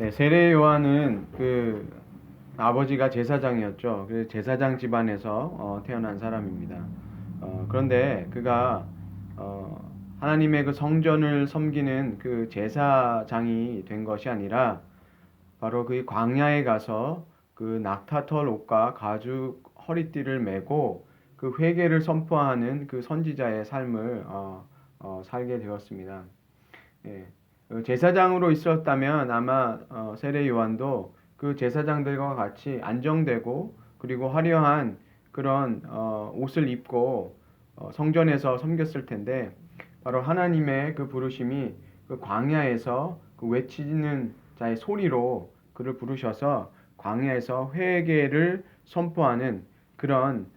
네, 세례 요한은 그 아버지가 제사장이었죠. 그래서 제사장 집안에서 태어난 사람입니다. 그런데 그가 하나님의 그 성전을 섬기는 그 제사장이 된 것이 아니라 바로 그 광야에 가서 그 낙타털 옷과 가죽 허리띠를 메고 그 회개를 선포하는 그 선지자의 삶을 살게 되었습니다. 예. 제사장으로 있었다면 아마 세례 요한도 그 제사장들과 같이 안정되고 그리고 화려한 그런 옷을 입고 성전에서 섬겼을 텐데 바로 하나님의 그 부르심이 그 광야에서 그 외치는 자의 소리로 그를 부르셔서 광야에서 회개를 선포하는 그런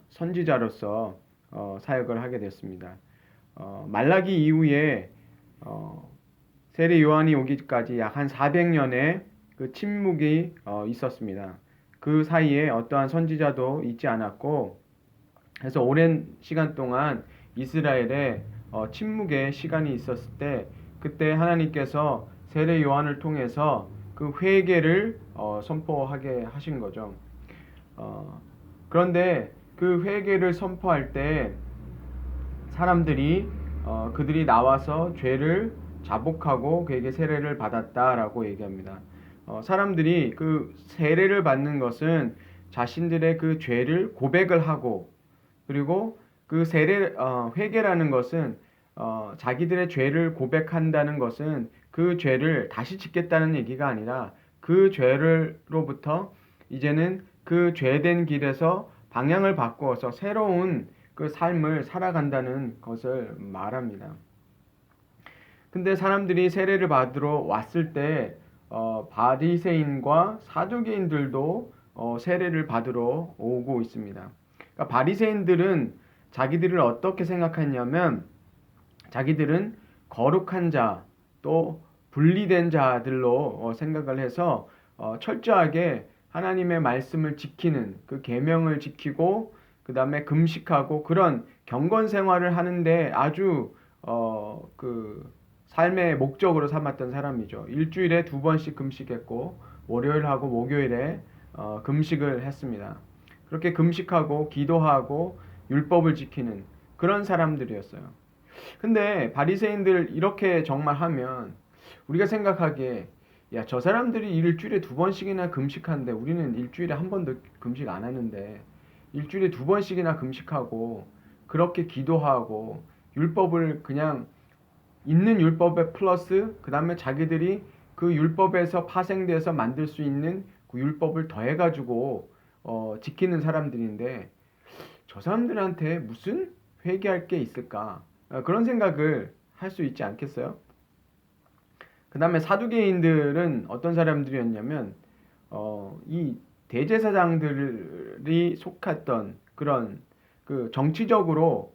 선지자로서 사역을 하게 됐습니다. 말라기 이후에 어, 세례 요한이 오기까지 약 한 400년의 그 침묵이 있었습니다. 그 사이에 어떠한 선지자도 있지 않았고, 그래서 오랜 시간 동안 이스라엘에 침묵의 시간이 있었을 때, 그때 하나님께서 세례 요한을 통해서 그 회개를 선포하게 하신 거죠. 어, 그런데 그 회개를 선포할 때 사람들이 그들이 나와서 죄를 자복하고 그에게 세례를 받았다라고 얘기합니다. 사람들이 그 세례를 받는 것은 자신들의 그 죄를 고백을 하고 그리고 그 회개라는 것은 자기들의 죄를 고백한다는 것은 그 죄를 다시 짓겠다는 얘기가 아니라 그 죄를로부터 이제는 그 죄된 길에서 방향을 바꾸어서 새로운 그 삶을 살아간다는 것을 말합니다. 근데 사람들이 세례를 받으러 왔을 때 바리새인과 사두개인들도 세례를 받으러 오고 있습니다. 그러니까 바리새인들은 자기들을 어떻게 생각했냐면 자기들은 거룩한 자, 또 분리된 자들로 생각을 해서 철저하게 하나님의 말씀을 지키는 그 계명을 지키고 그 다음에 금식하고 그런 경건 생활을 하는데 아주 그 삶의 목적으로 삼았던 사람이죠. 일주일에 2번씩 금식했고 월요일하고 목요일에 금식을 했습니다. 그렇게 금식하고 기도하고 율법을 지키는 그런 사람들이었어요. 근데 바리새인들 이렇게 정말 하면 우리가 생각하기에 야, 저 사람들이 일주일에 2번씩이나 금식하는데 우리는 일주일에 한 번도 금식 안 하는데 일주일에 2번씩이나 금식하고 그렇게 기도하고 율법을 그냥 있는 율법에 플러스 그 다음에 자기들이 그 율법에서 파생돼서 만들 수 있는 그 율법을 더해가지고 지키는 사람들인데 저 사람들한테 무슨 회개할 게 있을까? 그런 생각을 할 수 있지 않겠어요? 그 다음에 사두개인들은 어떤 사람들이었냐면 이 대제사장들이 속했던 그런 그 정치적으로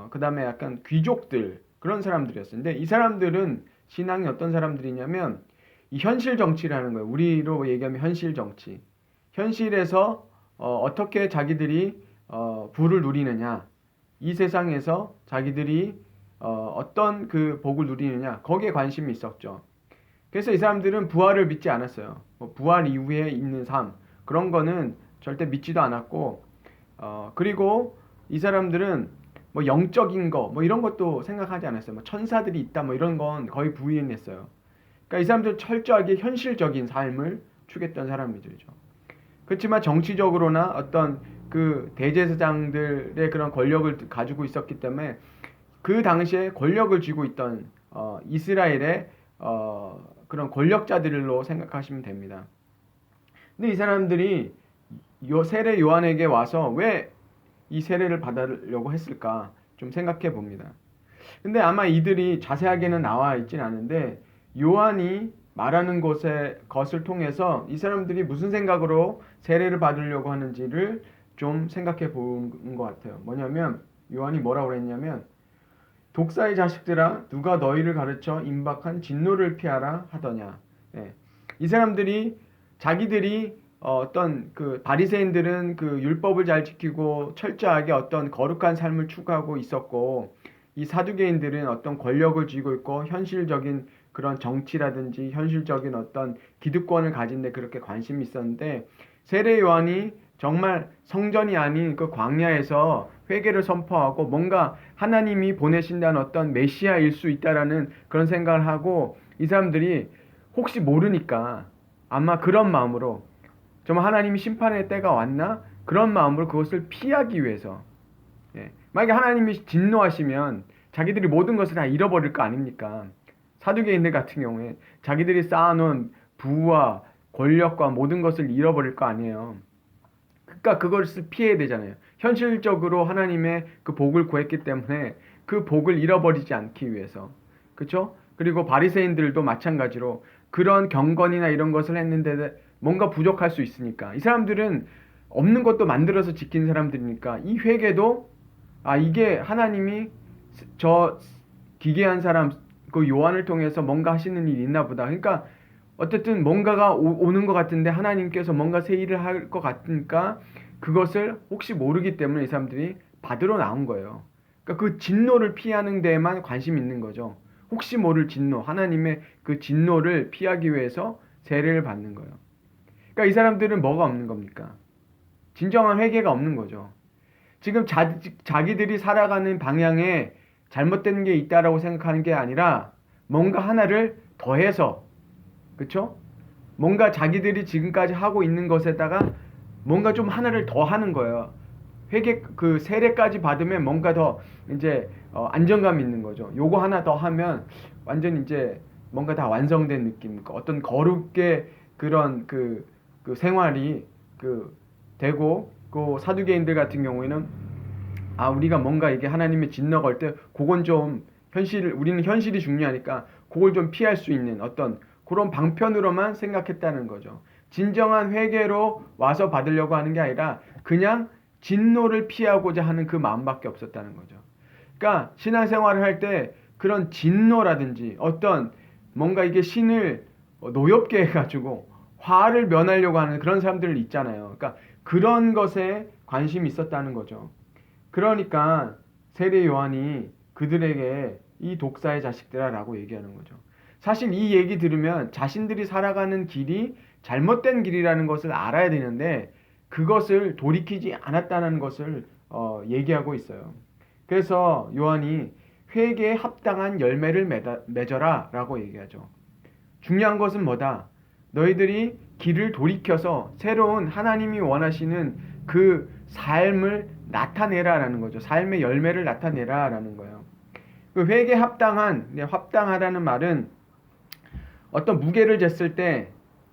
그 다음에 약간 귀족들 그런 사람들이었어요. 근데 이 사람들은 신앙이 어떤 사람들이냐면 이 현실 정치라는 거예요. 우리로 얘기하면 현실 정치. 현실에서 어떻게 자기들이 부를 누리느냐, 이 세상에서 자기들이 어떤 그 복을 누리느냐 거기에 관심이 있었죠. 그래서 이 사람들은 부활을 믿지 않았어요. 뭐 부활 이후에 있는 삶 그런 거는 절대 믿지도 않았고 그리고 이 사람들은 뭐 영적인 거 뭐 이런 것도 생각하지 않았어요. 뭐 천사들이 있다 뭐 이런 건 거의 부인했어요. 그러니까 이 사람들은 철저하게 현실적인 삶을 추구했던 사람들이죠. 그렇지만 정치적으로나 어떤 그 대제사장들의 그런 권력을 가지고 있었기 때문에 그 당시에 권력을 쥐고 있던 이스라엘의 그런 권력자들로 생각하시면 됩니다. 근데 이 사람들이 세례 요한에게 와서 왜 이 세례를 받으려고 했을까 좀 생각해 봅니다. 근데 아마 이들이 자세하게는 나와 있진 않은데 요한이 말하는 것을 통해서 이 사람들이 무슨 생각으로 세례를 받으려고 하는지를 좀 생각해 본 것 같아요. 뭐냐면 요한이 뭐라고 그랬냐면 독사의 자식들아 누가 너희를 가르쳐 임박한 진노를 피하라 하더냐. 예. 이 사람들이 자기들이 어떤 그 바리새인들은 그 율법을 잘 지키고 철저하게 어떤 거룩한 삶을 추구하고 있었고 이 사두개인들은 어떤 권력을 쥐고 있고 현실적인 그런 정치라든지 현실적인 어떤 기득권을 가진 데 그렇게 관심이 있었는데, 세례 요한이 정말 성전이 아닌 그 광야에서 회개를 선포하고 뭔가 하나님이 보내신다는 어떤 메시아일 수 있다라는 그런 생각을 하고, 이 사람들이 혹시 모르니까 아마 그런 마음으로 정말 하나님이 심판의 때가 왔나? 그런 마음으로 그것을 피하기 위해서, 예. 만약에 하나님이 진노하시면 자기들이 모든 것을 다 잃어버릴 거 아닙니까? 사두개인들 같은 경우에 자기들이 쌓아놓은 부와 권력과 모든 것을 잃어버릴 거 아니에요. 그러니까 그것을 피해야 되잖아요. 현실적으로 하나님의 그 복을 구했기 때문에 그 복을 잃어버리지 않기 위해서. 그렇죠? 그리고 바리새인들도 마찬가지로 그런 경건이나 이런 것을 했는데 뭔가 부족할 수 있으니까, 이 사람들은 없는 것도 만들어서 지킨 사람들이니까 이 회개도, 아, 이게 하나님이 저 기괴한 사람 그 요한을 통해서 뭔가 하시는 일이 있나 보다. 그러니까 어쨌든 뭔가가 오는 것 같은데 하나님께서 뭔가 새 일을 할 것 같으니까 그것을 혹시 모르기 때문에 이 사람들이 받으러 나온 거예요. 그러니까 그 진노를 피하는 데에만 관심이 있는 거죠. 혹시 모를 진노, 하나님의 그 진노를 피하기 위해서 세례를 받는 거예요. 그러니까 이 사람들은 뭐가 없는 겁니까? 진정한 회개가 없는 거죠. 지금 자기들이 살아가는 방향에 잘못된 게 있다라고 생각하는 게 아니라 뭔가 하나를 더해서, 그쵸? 뭔가 자기들이 지금까지 하고 있는 것에다가 뭔가 좀 하나를 더 하는 거예요. 회개, 그 세례까지 받으면 뭔가 더 이제 안정감 있는 거죠. 요거 하나 더 하면 완전 이제 뭔가 다 완성된 느낌, 어떤 거룩의 그런 그 생활이 되고, 그 사두개인들 같은 경우에는 아, 우리가 뭔가 이게 하나님의 진노 걸 때 그건 좀 우리는 현실이 중요하니까 그걸 좀 피할 수 있는 어떤 그런 방편으로만 생각했다는 거죠. 진정한 회개로 와서 받으려고 하는 게 아니라 그냥 진노를 피하고자 하는 그 마음밖에 없었다는 거죠. 그러니까 신앙생활을 할 때 그런 진노라든지 어떤 뭔가 이게 신을 노엽게 해가지고 화를 면하려고 하는 그런 사람들 있잖아요. 그러니까 그런 것에 관심이 있었다는 거죠. 그러니까 세례 요한이 그들에게 이 독사의 자식들아라고 얘기하는 거죠. 사실 이 얘기 들으면 자신들이 살아가는 길이 잘못된 길이라는 것을 알아야 되는데 그것을 돌이키지 않았다는 것을 얘기하고 있어요. 그래서 요한이 회개에 합당한 열매를 맺어라 라고 얘기하죠. 중요한 것은 뭐다? 너희들이 길을 돌이켜서 새로운 하나님이 원하시는 그 삶을 나타내라라는 거죠. 삶의 열매를 나타내라라는 거예요. 그 회개 합당하다는 말은 어떤 무게를 쟀을 때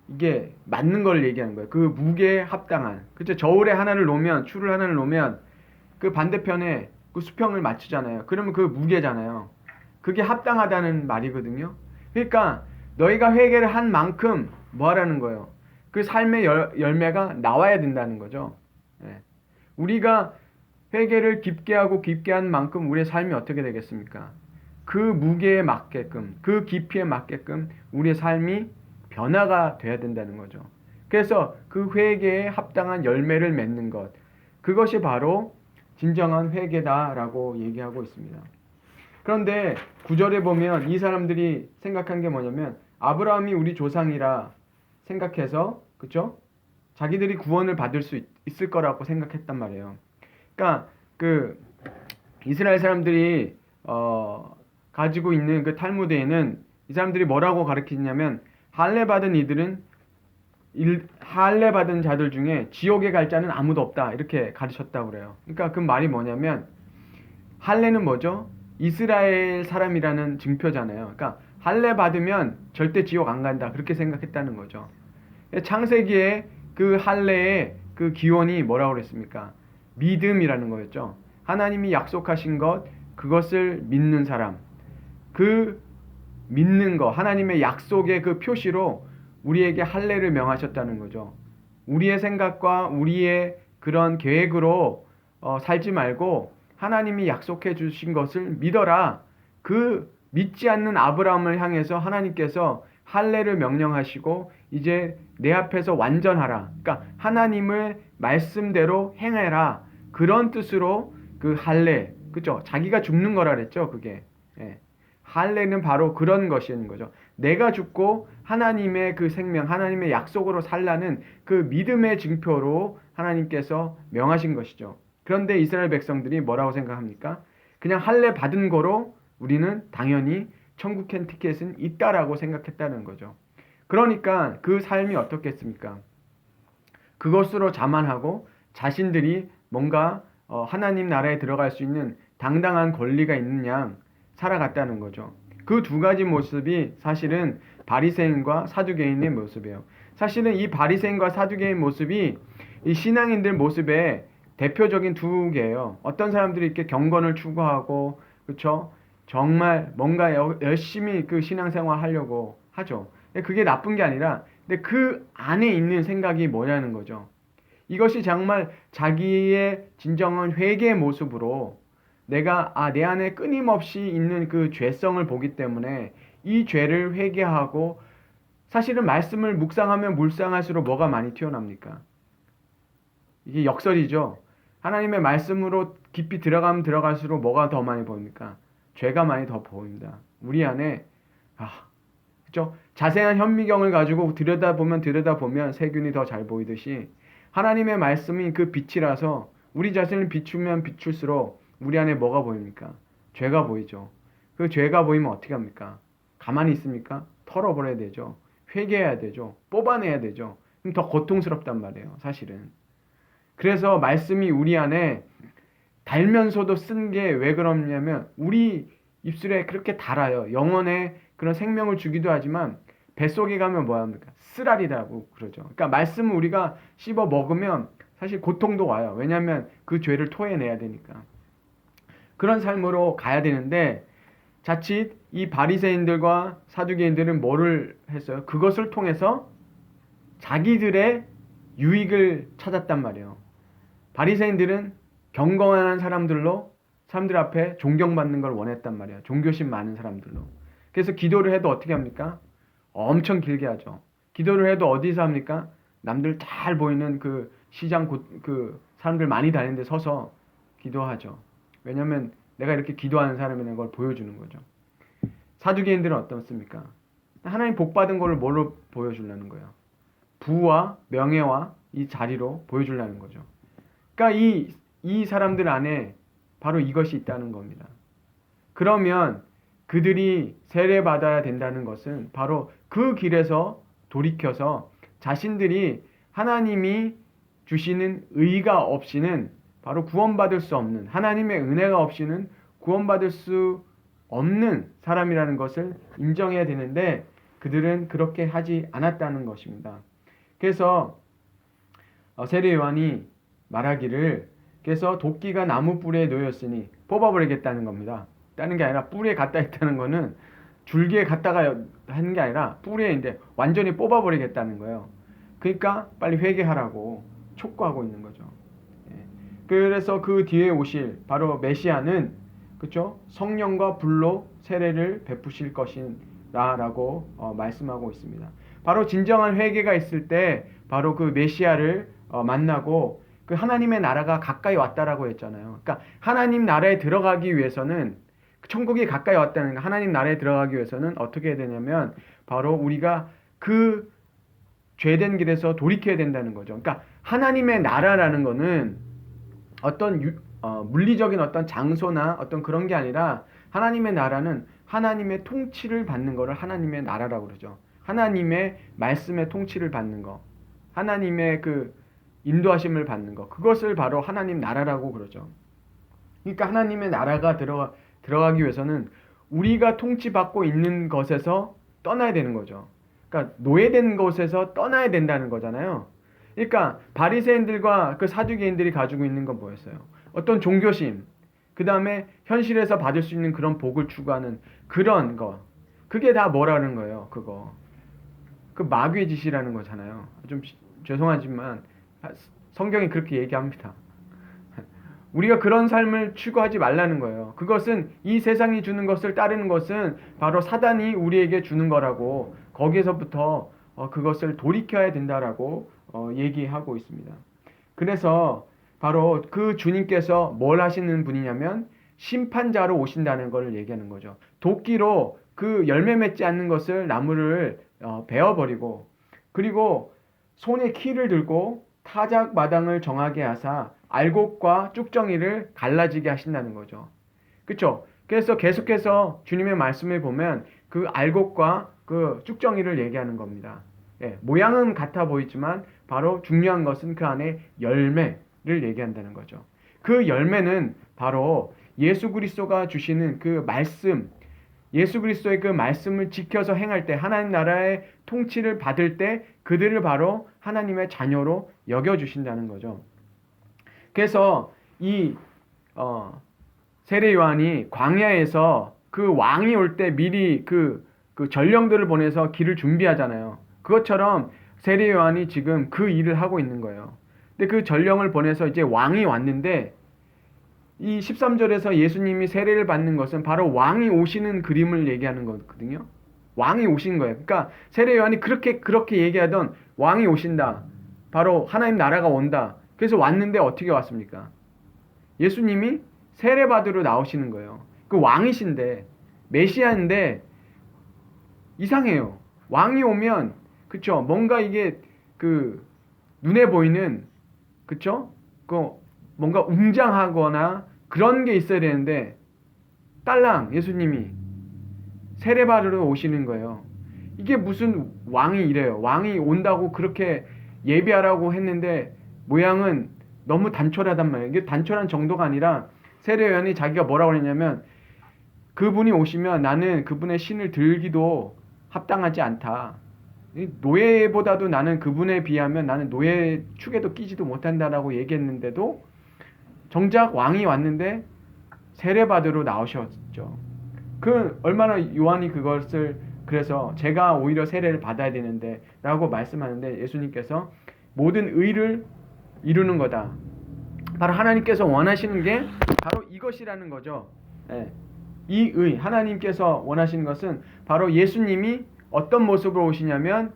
이게 맞는 걸 얘기하는 거예요. 그 무게에 합당한. 그렇죠? 저울에 하나를 놓으면, 추를 하나를 놓으면 그 반대편에 그 수평을 맞추잖아요. 그러면 그 무게잖아요. 그게 합당하다는 말이거든요. 그러니까 너희가 회개를 한 만큼 뭐 하라는 거예요? 그 삶의 열매가 나와야 된다는 거죠. 예. 우리가 회개를 깊게 하고 깊게 한 만큼 우리의 삶이 어떻게 되겠습니까? 그 무게에 맞게끔, 그 깊이에 맞게끔 우리의 삶이 변화가 돼야 된다는 거죠. 그래서 그 회개에 합당한 열매를 맺는 것, 그것이 바로 진정한 회개다라고 얘기하고 있습니다. 그런데 9절에 보면 이 사람들이 생각한 게 뭐냐면 아브라함이 우리 조상이라 생각해서, 그쵸? 자기들이 구원을 받을 수 있을 거라고 생각했단 말이에요. 그러니까 그 이스라엘 사람들이 가지고 있는 그 탈무드에는 이 사람들이 뭐라고 가르치냐면 할례 받은 이들은 할례 받은 자들 중에 지옥에 갈 자는 아무도 없다 이렇게 가르쳤다고 그래요. 그러니까 그 말이 뭐냐면 할례는 뭐죠? 이스라엘 사람이라는 증표잖아요. 그러니까 할례 받으면 절대 지옥 안 간다 그렇게 생각했다는 거죠. 창세기에 그 할례의 그 기원이 뭐라고 그랬습니까? 믿음이라는 거였죠. 하나님이 약속하신 것, 그것을 믿는 사람, 그 믿는 거, 하나님의 약속의 그 표시로 우리에게 할례를 명하셨다는 거죠. 우리의 생각과 우리의 그런 계획으로 살지 말고 하나님이 약속해 주신 것을 믿어라. 그 믿지 않는 아브라함을 향해서 하나님께서 할례를 명령하시고 이제 내 앞에서 완전하라. 그러니까 하나님의 말씀대로 행해라. 그런 뜻으로 그 할례, 그죠? 자기가 죽는 거라 그랬죠, 그게. 예. 할례는 바로 그런 것인 거죠. 내가 죽고 하나님의 그 생명, 하나님의 약속으로 살라는 그 믿음의 증표로 하나님께서 명하신 것이죠. 그런데 이스라엘 백성들이 뭐라고 생각합니까? 그냥 할례 받은 거로 우리는 당연히 천국 티켓은 있다라고 생각했다는 거죠. 그러니까 그 삶이 어떻겠습니까? 그것으로 자만하고 자신들이 뭔가 하나님 나라에 들어갈 수 있는 당당한 권리가 있는 양 살아갔다는 거죠. 그 두 가지 모습이 사실은 바리새인과 사두개인의 모습이에요. 사실은 이 바리새인과 사두개인 모습이 이 신앙인들 모습의 대표적인 두 개예요. 어떤 사람들이 이렇게 경건을 추구하고 그렇죠? 정말 뭔가 열심히 그 신앙생활 하려고 하죠. 그게 나쁜 게 아니라 근데 그 안에 있는 생각이 뭐냐는 거죠. 이것이 정말 자기의 진정한 회개의 모습으로 내가 내 안에 끊임없이 있는 그 죄성을 보기 때문에 이 죄를 회개하고 사실은 말씀을 묵상하면 묵상할수록 뭐가 많이 튀어납니까? 이게 역설이죠. 하나님의 말씀으로 깊이 들어가면 들어갈수록 뭐가 더 많이 보입니까? 죄가 많이 더 보입니다. 우리 안에 그렇죠? 자세한 현미경을 가지고 들여다보면 세균이 더 잘 보이듯이 하나님의 말씀이 그 빛이라서 우리 자신을 비추면 비출수록 우리 안에 뭐가 보입니까? 죄가 보이죠. 그 죄가 보이면 어떻게 합니까? 가만히 있습니까? 털어버려야 되죠. 회개해야 되죠. 뽑아내야 되죠. 그럼 더 고통스럽단 말이에요. 사실은. 그래서 말씀이 우리 안에 달면서도 쓴 게 왜 그러냐면 우리 입술에 그렇게 달아요. 영혼에 그런 생명을 주기도 하지만 뱃속에 가면 뭐합니까? 쓰라리라고 그러죠. 그러니까 말씀을 우리가 씹어 먹으면 사실 고통도 와요. 왜냐하면 그 죄를 토해내야 되니까. 그런 삶으로 가야 되는데 자칫 이 바리새인들과 사두개인들은 뭐를 했어요? 그것을 통해서 자기들의 유익을 찾았단 말이에요. 바리새인들은 경건한 사람들로 사람들 앞에 존경받는 걸 원했단 말이에요. 종교심 많은 사람들로. 그래서 기도를 해도 어떻게 합니까? 엄청 길게 하죠. 기도를 해도 어디서 합니까? 남들 잘 보이는 그 시장 그 사람들 많이 다니는 데 서서 기도하죠. 왜냐면 내가 이렇게 기도하는 사람이라는 걸 보여주는 거죠. 사두개인들은 어떻습니까? 하나님 복 받은 거를 뭘로 보여주려는 거예요? 부와 명예와 이 자리로 보여주려는 거죠. 그러니까 이 사람들 안에 바로 이것이 있다는 겁니다. 그러면 그들이 세례받아야 된다는 것은 바로 그 길에서 돌이켜서 자신들이 하나님이 주시는 의가 없이는 바로 구원받을 수 없는, 하나님의 은혜가 없이는 구원받을 수 없는 사람이라는 것을 인정해야 되는데 그들은 그렇게 하지 않았다는 것입니다. 그래서 세례 요한이 말하기를 그래서 도끼가 나무 뿔에 놓였으니 뽑아버리겠다는 겁니다. 다른 게 아니라 뿔에 갖다 있다는 거는 줄기에 갖다가 하는 게 아니라 뿔에 이제 완전히 뽑아버리겠다는 거예요. 그러니까 빨리 회개하라고 촉구하고 있는 거죠. 그래서 그 뒤에 오실 바로 메시아는 그렇죠? 성령과 불로 세례를 베푸실 것이라고 말씀하고 있습니다. 바로 진정한 회개가 있을 때 바로 그 메시아를 만나고 그 하나님의 나라가 가까이 왔다라고 했잖아요. 그러니까 하나님 나라에 들어가기 위해서는 천국이 가까이 왔다는 거, 하나님 나라에 들어가기 위해서는 어떻게 해야 되냐면 바로 우리가 그 죄된 길에서 돌이켜야 된다는 거죠. 그러니까 하나님의 나라라는 거는 어떤 물리적인 어떤 장소나 어떤 그런 게 아니라 하나님의 나라는 하나님의 통치를 받는 거를 하나님의 나라라고 그러죠. 하나님의 말씀의 통치를 받는 거, 하나님의 그 인도하심을 받는 거, 그것을 바로 하나님 나라라고 그러죠. 그러니까 하나님의 나라가 들어가기 위해서는 우리가 통치받고 있는 것에서 떠나야 되는 거죠. 그러니까 노예된 것에서 떠나야 된다는 거잖아요. 그러니까 바리새인들과 그 사두개인들이 가지고 있는 건 뭐였어요? 어떤 종교심, 그 다음에 현실에서 받을 수 있는 그런 복을 추구하는 그런 거, 그게 다 뭐라는 거예요? 그거 그 마귀의 짓이라는 거잖아요. 좀 죄송하지만 성경이 그렇게 얘기합니다. 우리가 그런 삶을 추구하지 말라는 거예요. 그것은 이 세상이 주는 것을 따르는 것은 바로 사단이 우리에게 주는 거라고 거기에서부터 그것을 돌이켜야 된다라고 얘기하고 있습니다. 그래서 바로 그 주님께서 뭘 하시는 분이냐면 심판자로 오신다는 것을 얘기하는 거죠. 도끼로 그 열매 맺지 않는 것을 나무를 베어버리고, 그리고 손에 키를 들고 타작 마당을 정하게 하사 알곡과 쭉정이를 갈라지게 하신다는 거죠. 그렇죠? 그래서 계속해서 주님의 말씀을 보면 그 알곡과 그 쭉정이를 얘기하는 겁니다. 예, 모양은 같아 보이지만 바로 중요한 것은 그 안에 열매를 얘기한다는 거죠. 그 열매는 바로 예수 그리스도가 주시는 그 말씀, 예수 그리스도의 그 말씀을 지켜서 행할 때, 하나님 나라의 통치를 받을 때 그들을 바로 하나님의 자녀로 여겨주신다는 거죠. 그래서 이 세례 요한이 광야에서 그 왕이 올 때 미리 그 전령들을 보내서 길을 준비하잖아요. 그것처럼 세례 요한이 지금 그 일을 하고 있는 거예요. 근데 그 전령을 보내서 이제 왕이 왔는데, 이 13절에서 예수님이 세례를 받는 것은 바로 왕이 오시는 그림을 얘기하는 거거든요. 왕이 오신 거예요. 그러니까 세례 요한이 그렇게 얘기하던 왕이 오신다. 바로 하나님 나라가 온다. 그래서 왔는데 어떻게 왔습니까? 예수님이 세례 받으러 나오시는 거예요. 그 왕이신데, 메시아인데 이상해요. 왕이 오면, 그쵸? 뭔가 이게 그 눈에 보이는, 그쵸? 그 뭔가 웅장하거나 그런 게 있어야 되는데, 딸랑 예수님이 세례 받으러 오시는 거예요. 이게 무슨 왕이 이래요. 왕이 온다고 그렇게 예비하라고 했는데 모양은 너무 단촐하단 말이에요. 이게 단촐한 정도가 아니라 세례 요한이 자기가 뭐라고 했냐면, 그분이 오시면 나는 그분의 신을 들기도 합당하지 않다. 노예보다도 나는 그분에 비하면 나는 노예 축에도 끼지도 못한다라고 얘기했는데도 정작 왕이 왔는데 세례받으러 나오셨죠. 그 얼마나 요한이 그것을, 그래서 제가 오히려 세례를 받아야 되는데 라고 말씀하는데, 예수님께서 모든 의를 이루는 거다. 바로 하나님께서 원하시는 게 바로 이것이라는 거죠. 예. 이 의, 하나님께서 원하시는 것은 바로 예수님이 어떤 모습으로 오시냐면,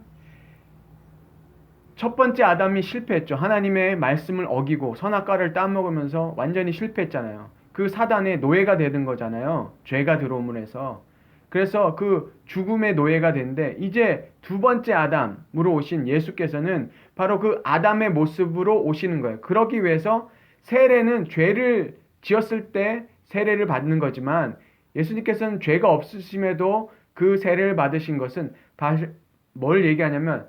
첫 번째 아담이 실패했죠. 하나님의 말씀을 어기고 선악과를 따먹으면서 완전히 실패했잖아요. 그 사단의 노예가 되는 거잖아요. 죄가 들어옴으로 해서. 그래서 그 죽음의 노예가 된데, 이제 두 번째 아담으로 오신 예수께서는 바로 그 아담의 모습으로 오시는 거예요. 그러기 위해서 세례는 죄를 지었을 때 세례를 받는 거지만, 예수님께서는 죄가 없으심에도 그 세례를 받으신 것은 뭘 얘기하냐면,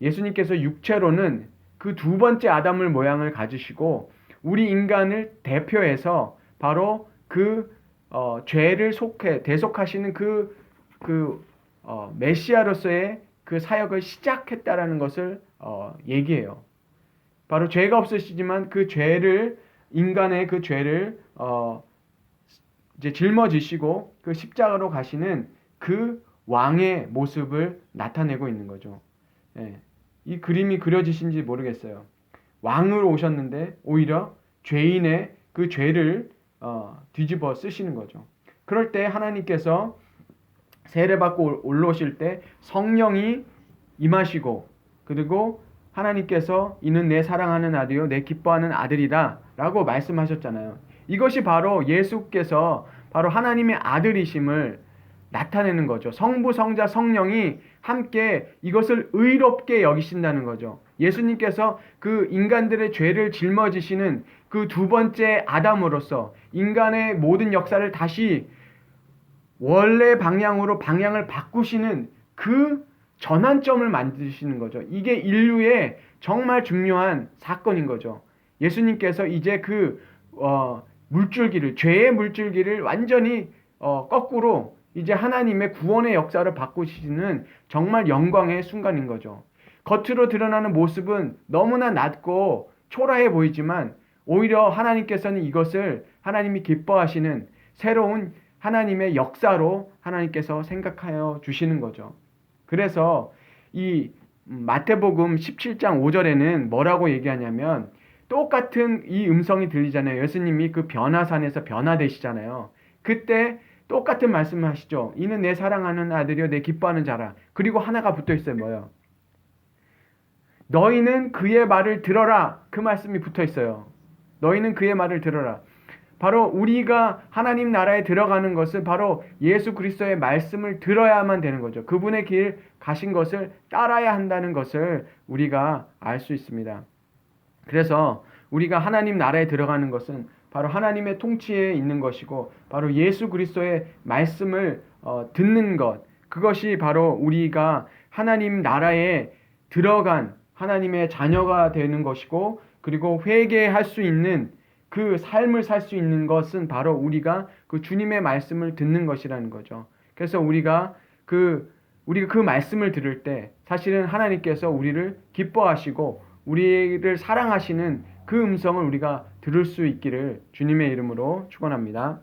예수님께서 육체로는 그 두 번째 아담을 모양을 가지시고 우리 인간을 대표해서 바로 그 죄를 대속하시는 메시아로서의 그 사역을 시작했다라는 것을 얘기해요. 바로 죄가 없으시지만 그 죄를, 인간의 그 죄를 이제 짊어지시고 그 십자가로 가시는 그 왕의 모습을 나타내고 있는 거죠. 예. 이 그림이 그려지신지 모르겠어요. 왕으로 오셨는데 오히려 죄인의 그 죄를 뒤집어 쓰시는 거죠. 그럴 때 하나님께서 세례받고 올라오실 때 성령이 임하시고, 그리고 하나님께서 이는 내 사랑하는 아들이요 내 기뻐하는 아들이다 라고 말씀하셨잖아요. 이것이 바로 예수께서 바로 하나님의 아들이심을 나타내는 거죠. 성부, 성자, 성령이 함께 이것을 의롭게 여기신다는 거죠. 예수님께서 그 인간들의 죄를 짊어지시는 그 두 번째 아담으로서 인간의 모든 역사를 다시 원래 방향으로 방향을 바꾸시는 그 전환점을 만드시는 거죠. 이게 인류의 정말 중요한 사건인 거죠. 예수님께서 이제 그 물줄기를, 죄의 물줄기를 완전히 거꾸로 이제 하나님의 구원의 역사를 바꾸시는 정말 영광의 순간인 거죠. 겉으로 드러나는 모습은 너무나 낮고 초라해 보이지만 오히려 하나님께서는 이것을 하나님이 기뻐하시는 새로운 하나님의 역사로 하나님께서 생각하여 주시는 거죠. 그래서 이 마태복음 17장 5절에는 뭐라고 얘기하냐면, 똑같은 이 음성이 들리잖아요. 예수님이 그 변화산에서 변화되시잖아요. 그때 똑같은 말씀을 하시죠. 이는 내 사랑하는 아들이요 내 기뻐하는 자라. 그리고 하나가 붙어 있어요. 뭐요? 너희는 그의 말을 들어라. 그 말씀이 붙어 있어요. 너희는 그의 말을 들어라. 바로 우리가 하나님 나라에 들어가는 것은 바로 예수 그리스도의 말씀을 들어야만 되는 거죠. 그분의 길 가신 것을 따라야 한다는 것을 우리가 알 수 있습니다. 그래서 우리가 하나님 나라에 들어가는 것은 바로 하나님의 통치에 있는 것이고 바로 예수 그리스도의 말씀을 듣는 것, 그것이 바로 우리가 하나님 나라에 들어간 하나님의 자녀가 되는 것이고, 그리고 회개할 수 있는 그 삶을 살 수 있는 것은 바로 우리가 그 주님의 말씀을 듣는 것이라는 거죠. 그래서 우리가 그 말씀을 들을 때 사실은 하나님께서 우리를 기뻐하시고 우리를 사랑하시는 그 음성을 우리가 들을 수 있기를 주님의 이름으로 축원합니다.